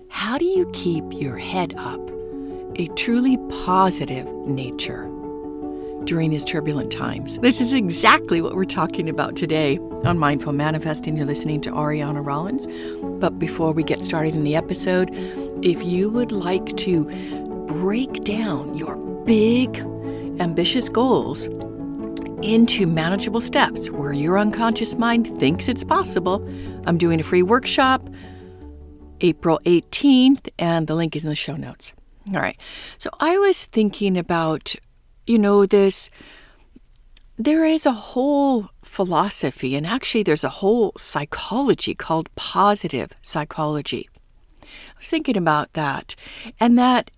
How do you keep your head up, a truly positive nature during these turbulent times? This is exactly what we're talking about today on Mindful Manifesting. You're listening to Ariana Rollins. But before we get started in the episode, if you would like to break down your big, ambitious goals into manageable steps where your unconscious mind thinks it's possible, I'm doing a free workshop April 18th, and the link is in the show notes. All right. So I was thinking about, there is a whole philosophy, and actually there's a whole psychology called positive psychology. I was thinking about that, and that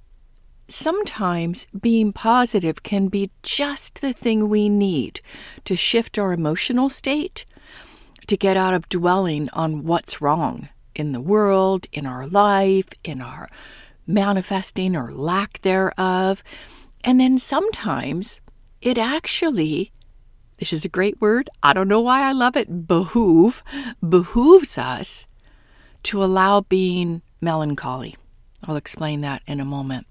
sometimes being positive can be just the thing we need to shift our emotional state, to get out of dwelling on what's wrong in the world, in our life, in our manifesting or lack thereof. And then sometimes it actually, this is a great word, I don't know why I love it, behooves us to allow being melancholy. I'll explain that in a moment.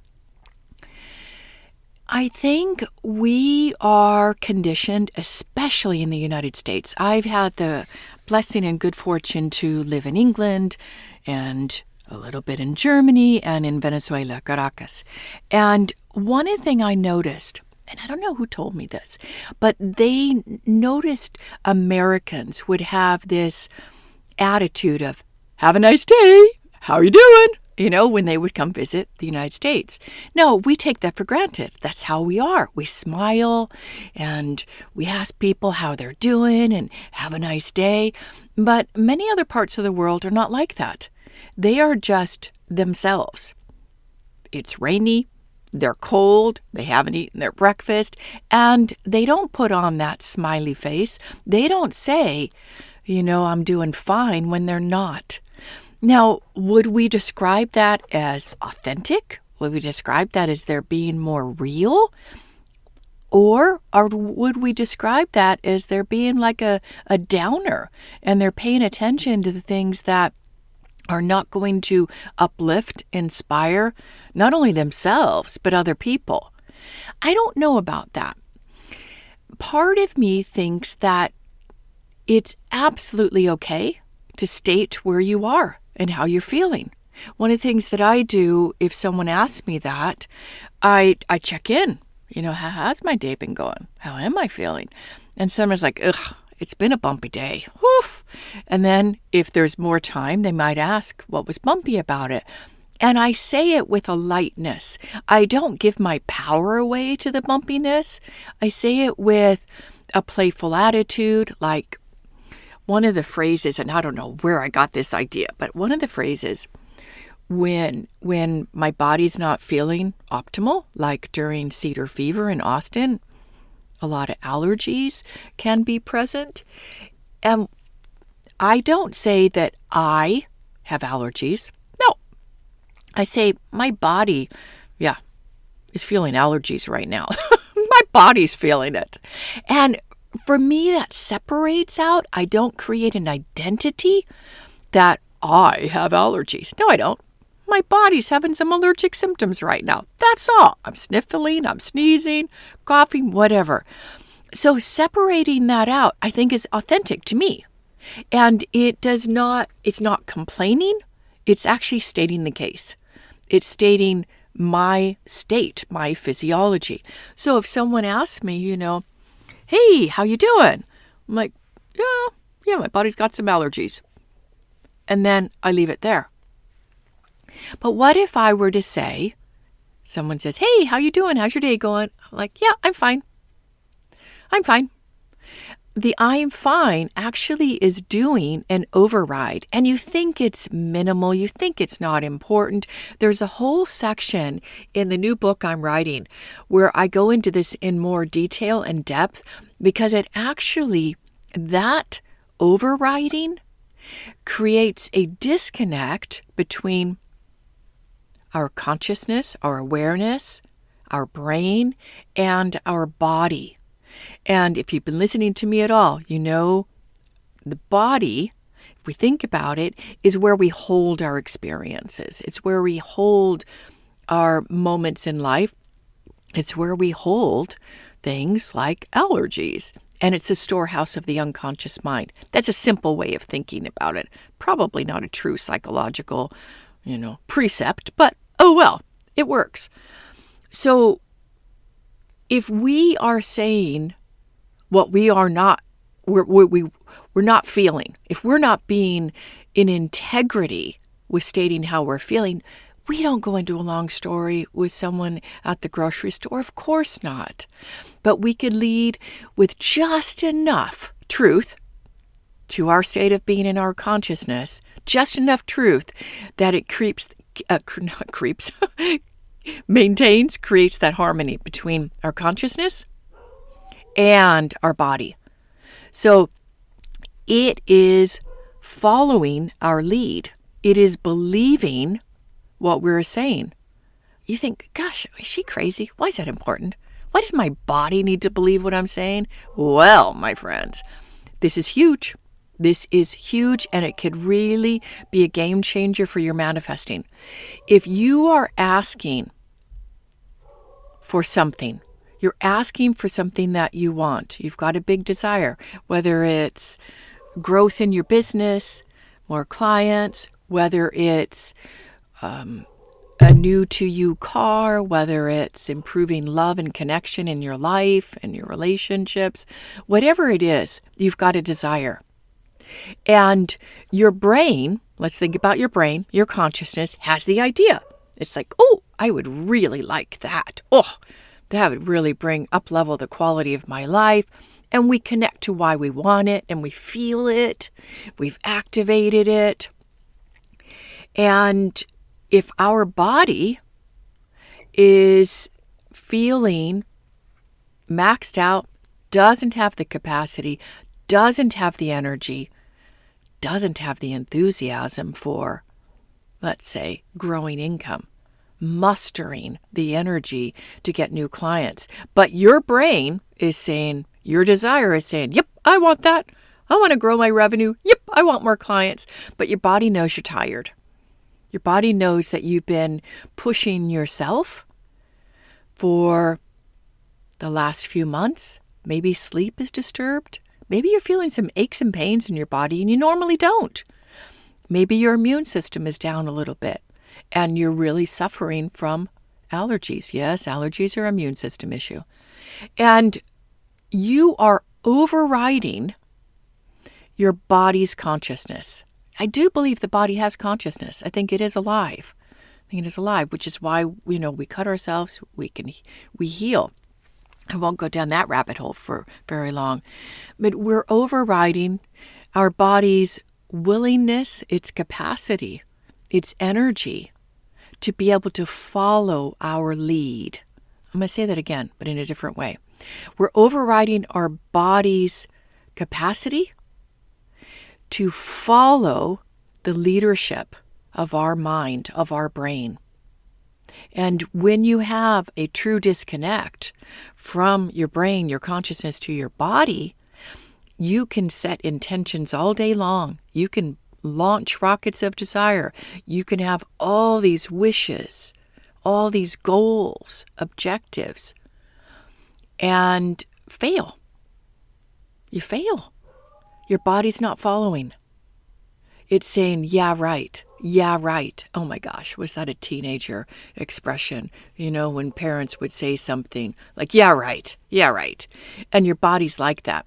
I think we are conditioned, especially in the United States. I've had the blessing and good fortune to live in England and a little bit in Germany and in Venezuela, Caracas. And one thing I noticed, and I don't know who told me this, but they noticed Americans would have this attitude of, have a nice day, how are you doing? When they would come visit the United States. No, we take that for granted. That's how we are. We smile and we ask people how they're doing and have a nice day. But many other parts of the world are not like that. They are just themselves. It's rainy, they're cold, they haven't eaten their breakfast, and they don't put on that smiley face. They don't say, I'm doing fine when they're not. Now, would we describe that as authentic? Would we describe that as they're being more real? Or would we describe that as they're being like a downer and they're paying attention to the things that are not going to uplift, inspire, not only themselves, but other people? I don't know about that. Part of me thinks that it's absolutely okay to state where you are and how you're feeling. One of the things that I do, if someone asks me that, I check in. How's my day been going? How am I feeling? And someone's like, ugh, it's been a bumpy day. Woof. And then if there's more time, they might ask, what was bumpy about it? And I say it with a lightness. I don't give my power away to the bumpiness. I say it with a playful attitude, like, one of the phrases, and I don't know where I got this idea, but one of the phrases, when my body's not feeling optimal, like during cedar fever in Austin, a lot of allergies can be present. And I don't say that I have allergies. No. I say my body, is feeling allergies right now. My body's feeling it. And for me, that separates out. I don't create an identity that I have allergies. No, I don't. My body's having some allergic symptoms right now. That's all. I'm sniffling, I'm sneezing, coughing, whatever. So separating that out, I think, is authentic to me. And it's not complaining. It's actually stating the case. It's stating my state, my physiology. So if someone asks me, hey, how you doing? I'm like, yeah, my body's got some allergies. And then I leave it there. But what if I were to say, someone says, hey, how you doing? How's your day going? I'm like, yeah, I'm fine. I'm fine. The I'm fine actually is doing an override. And you think it's minimal. You think it's not important. There's a whole section in the new book I'm writing where I go into this in more detail and depth, because it actually, that overriding creates a disconnect between our consciousness, our awareness, our brain, and our body. And if you've been listening to me at all, the body, we think about it, is where we hold our experiences. It's where we hold our moments in life. It's where we hold things like allergies. And it's a storehouse of the unconscious mind. That's a simple way of thinking about it. Probably not a true psychological, precept, but oh well, it works. So if we are saying what we are not, we're not feeling, if we're not being in integrity with stating how we're feeling, we don't go into a long story with someone at the grocery store. Of course not. But we could lead with just enough truth to our state of being in our consciousness, just enough truth that it creates that harmony between our consciousness and our body. So it is following our lead. It is believing what we're saying. You think, gosh, is she crazy? Why is that important? Why does my body need to believe what I'm saying? Well, my friends, this is huge. This is huge, and it could really be a game changer for your manifesting. If you are asking for something, you're asking for something that you want. You've got a big desire, whether it's growth in your business, more clients, whether it's a new to you car, whether it's improving love and connection in your life and your relationships, whatever it is, you've got a desire. And your brain, let's think about your brain, your consciousness has the idea. It's like, oh, I would really like that. Oh, that would really bring up level the quality of my life. And we connect to why we want it and we feel it. We've activated it. And if our body is feeling maxed out, doesn't have the capacity, doesn't have the energy, doesn't have the enthusiasm for, let's say, growing income, mustering the energy to get new clients, but your brain is saying, your desire is saying, yep, I want that. I want to grow my revenue. Yep, I want more clients. But your body knows you're tired. Your body knows that you've been pushing yourself for the last few months. Maybe sleep is disturbed. Maybe you're feeling some aches and pains in your body and you normally don't. Maybe your immune system is down a little bit and you're really suffering from allergies. Yes, allergies are an immune system issue. And you are overriding your body's consciousness. I do believe the body has consciousness. I think it is alive. Which is why, we cut ourselves, we heal. I won't go down that rabbit hole for very long. But we're overriding our body's willingness, its capacity, its energy to be able to follow our lead. I'm going to say that again, but in a different way. We're overriding our body's capacity to follow the leadership of our mind, of our brain. And when you have a true disconnect from your brain, your consciousness to your body, you can set intentions all day long. You can launch rockets of desire. You can have all these wishes, all these goals, objectives, and fail. You fail. Your body's not following. It's saying, yeah, right. Yeah, right. Oh my gosh, was that a teenager expression? When parents would say something like, yeah, right. Yeah, right. And your body's like that.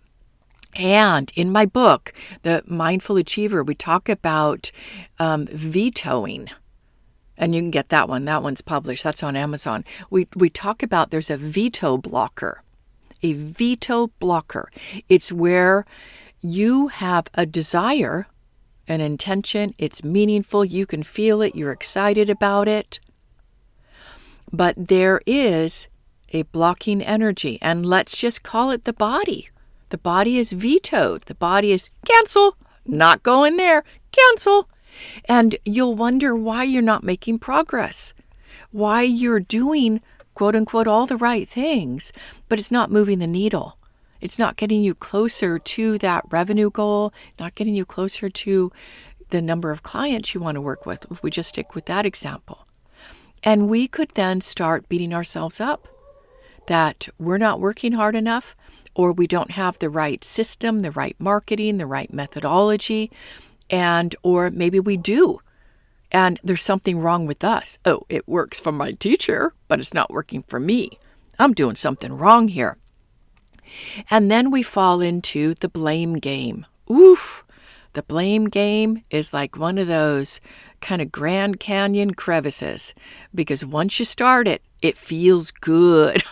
And in my book, The Mindful Achiever, we talk about vetoing. And you can get that one. That one's published. That's on Amazon. We talk about there's a veto blocker. A veto blocker. It's where you have a desire, an intention, it's meaningful, you can feel it, you're excited about it. But there is a blocking energy, and let's just call it the body. The body is vetoed. The body is cancel, not going there, cancel. And you'll wonder why you're not making progress, why you're doing, quote unquote, all the right things, but it's not moving the needle. It's not getting you closer to that revenue goal, not getting you closer to the number of clients you want to work with, if we just stick with that example. And we could then start beating ourselves up that we're not working hard enough, or we don't have the right system, the right marketing, the right methodology, or maybe we do, and there's something wrong with us. Oh, it works for my teacher, but it's not working for me. I'm doing something wrong here. And then we fall into the blame game. Oof! The blame game is like one of those kind of Grand Canyon crevices, because once you start it, it feels good.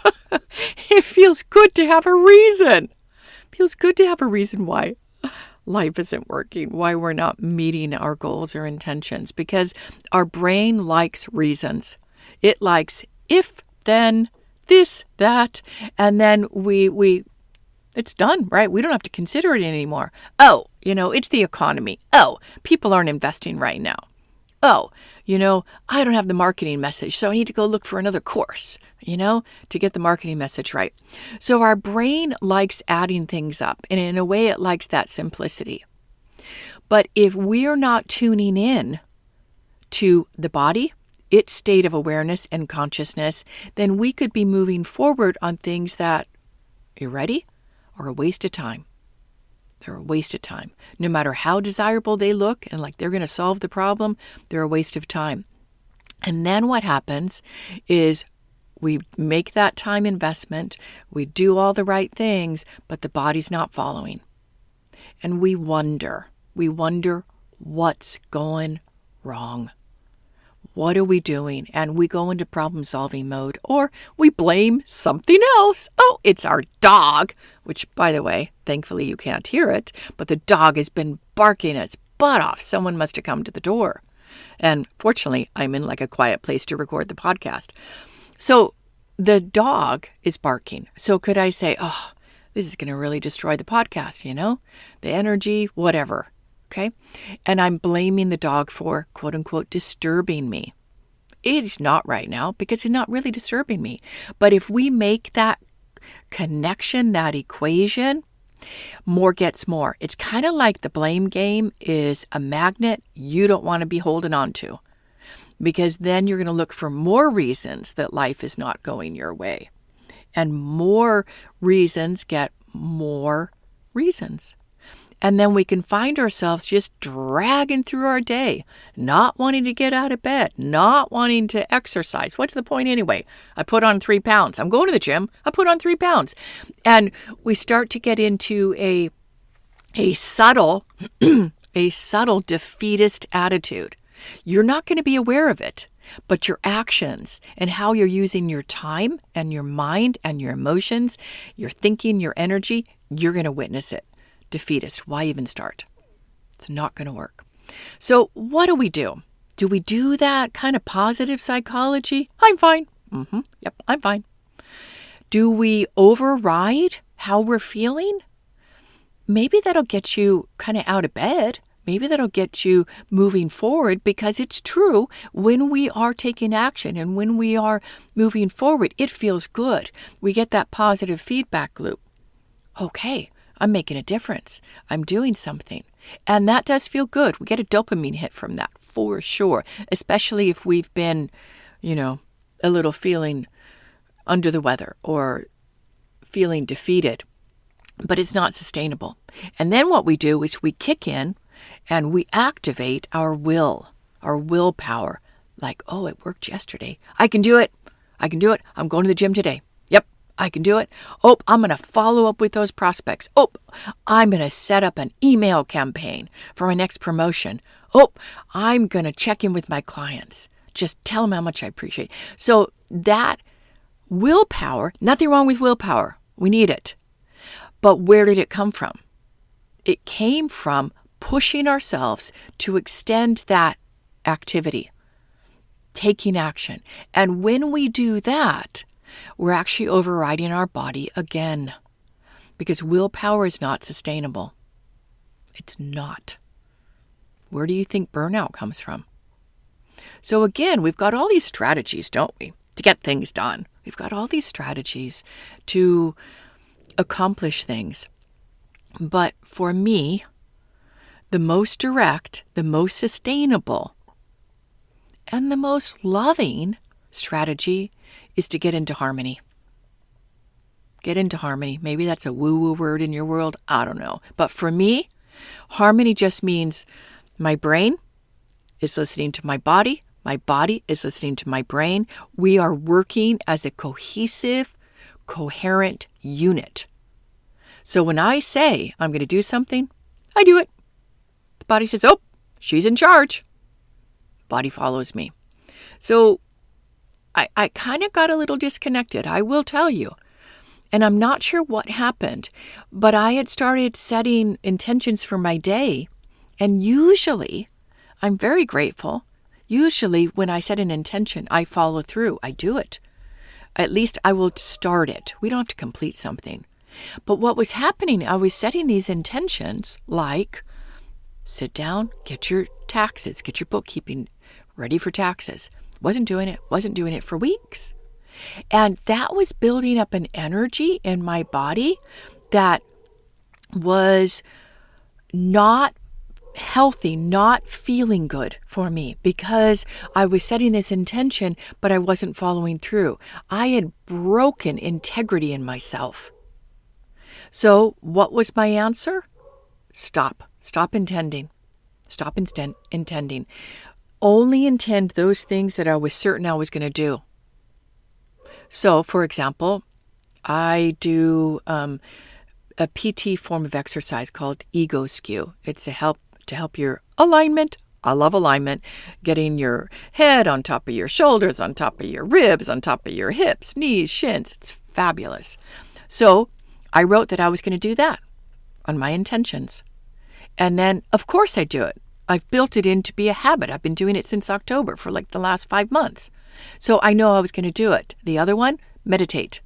It feels good to have a reason. It feels good to have a reason why life isn't working, why we're not meeting our goals or intentions, because our brain likes reasons. It likes if, then, this, that, and then it's done, right? We don't have to consider it anymore. Oh, it's the economy. Oh, people aren't investing right now. Oh, I don't have the marketing message, so I need to go look for another course, to get the marketing message right. So our brain likes adding things up, and in a way it likes that simplicity. But if we're not tuning in to the body, its state of awareness and consciousness, then we could be moving forward on things that, you ready? Are a waste of time. They're a waste of time. No matter how desirable they look and like they're going to solve the problem, they're a waste of time. And then what happens is we make that time investment, we do all the right things, but the body's not following. And we wonder what's going wrong. What are we doing? And we go into problem-solving mode, or we blame something else. Oh, it's our dog, which, by the way, thankfully you can't hear it, but the dog has been barking its butt off. Someone must have come to the door. And fortunately, I'm in like a quiet place to record the podcast. So the dog is barking. So could I say, oh, this is going to really destroy the podcast, the energy, whatever. Okay. And I'm blaming the dog for, quote unquote, disturbing me. It's not right now because it's not really disturbing me. But if we make that connection, that equation, more gets more. It's kind of like the blame game is a magnet you don't want to be holding on to, because then you're going to look for more reasons that life is not going your way. And more reasons get more reasons. And then we can find ourselves just dragging through our day, not wanting to get out of bed, not wanting to exercise. What's the point anyway? I put on 3 pounds. I'm going to the gym. I put on 3 pounds. And we start to get into a subtle defeatist attitude. You're not going to be aware of it, but your actions and how you're using your time and your mind and your emotions, your thinking, your energy, you're going to witness it. Defeatist. Why even start? It's not going to work. So what do? Do we do that kind of positive psychology? I'm fine. Yep, I'm fine. Do we override how we're feeling? Maybe that'll get you kind of out of bed. Maybe that'll get you moving forward, because it's true. When we are taking action and when we are moving forward, it feels good. We get that positive feedback loop. Okay. I'm making a difference. I'm doing something. And that does feel good. We get a dopamine hit from that for sure, especially if we've been, a little feeling under the weather or feeling defeated. But it's not sustainable. And then what we do is we kick in and we activate our willpower. Like, oh, it worked yesterday. I can do it. I'm going to the gym today. I can do it. Oh, I'm going to follow up with those prospects. Oh, I'm going to set up an email campaign for my next promotion. Oh, I'm going to check in with my clients. Just tell them how much I appreciate. So that willpower, nothing wrong with willpower. We need it. But where did it come from? It came from pushing ourselves to extend that activity, taking action. And when we do that, we're actually overriding our body again, because willpower is not sustainable. It's not. Where do you think burnout comes from? So again, we've got all these strategies, don't we, to get things done. We've got all these strategies to accomplish things. But for me, the most direct, the most sustainable, and the most loving strategy is to get into harmony. Get into harmony. Maybe that's a woo-woo word in your world. I don't know. But for me, harmony just means my brain is listening to my body is listening to my brain. We are working as a cohesive, coherent unit. So when I say I'm going to do something, I do it. The body says, oh, she's in charge. Body follows me. So I kind of got a little disconnected, I will tell you. And I'm not sure what happened, but I had started setting intentions for my day. And usually, I'm very grateful. Usually when I set an intention, I follow through. I do it. At least I will start it. We don't have to complete something. But what was happening, I was setting these intentions like sit down, get your taxes, get your bookkeeping ready for taxes. Wasn't doing it for weeks. And that was building up an energy in my body that was not healthy, not feeling good for me because I was setting this intention, but I wasn't following through. I had broken integrity in myself. So what was my answer? Stop intending. Stop intending. Only intend those things that I was certain I was going to do. So, for example, I do a PT form of exercise called ego skew. It's to help your alignment. I love alignment. Getting your head on top of your shoulders, on top of your ribs, on top of your hips, knees, shins. It's fabulous. So I wrote that I was going to do that on my intentions. And then, of course, I do it. I've built it in to be a habit. I've been doing it since October for like the last 5 months. So I know I was going to do it. The other one, meditate.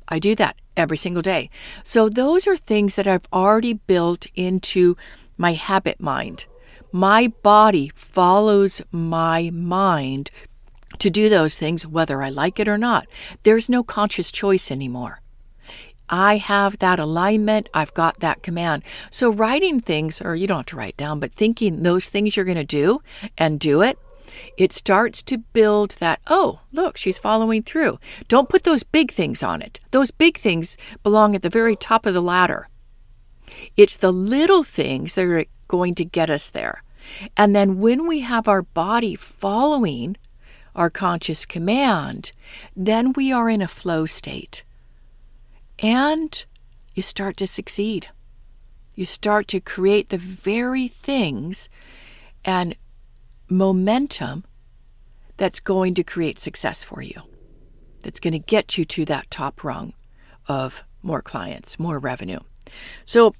I do that every single day. So those are things that I've already built into my habit mind. My body follows my mind to do those things, whether I like it or not. There's no conscious choice anymore. I have that alignment. I've got that command. So writing things, or you don't have to write down, but thinking those things you're going to do and do it, it starts to build that, oh, look, she's following through. Don't put those big things on it. Those big things belong at the very top of the ladder. It's the little things that are going to get us there. And then when we have our body following our conscious command, then we are in a flow state. And you start to succeed. You start to create the very things and momentum that's going to create success for you, that's going to get you to that top rung of more clients, more revenue. So,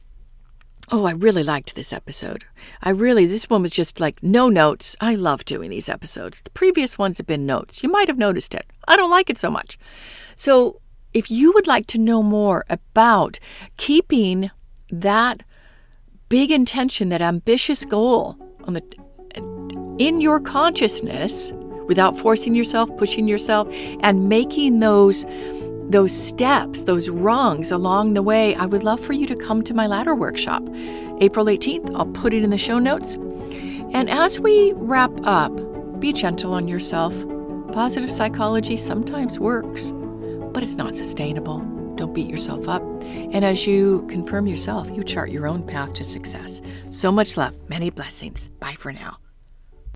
I really liked this episode. This one was just like no notes. I love doing these episodes. The previous ones have been notes. You might have noticed it. I don't like it so much. So if you would like to know more about keeping that big intention, that ambitious goal in your consciousness without forcing yourself, pushing yourself, and making those steps, those rungs along the way, I would love for you to come to my ladder workshop, April 18th. I'll put it in the show notes. And as we wrap up, be gentle on yourself. Positive psychology sometimes works, but it's not sustainable. Don't beat yourself up. And as you confirm yourself, you chart your own path to success. So much love. Many blessings. Bye for now.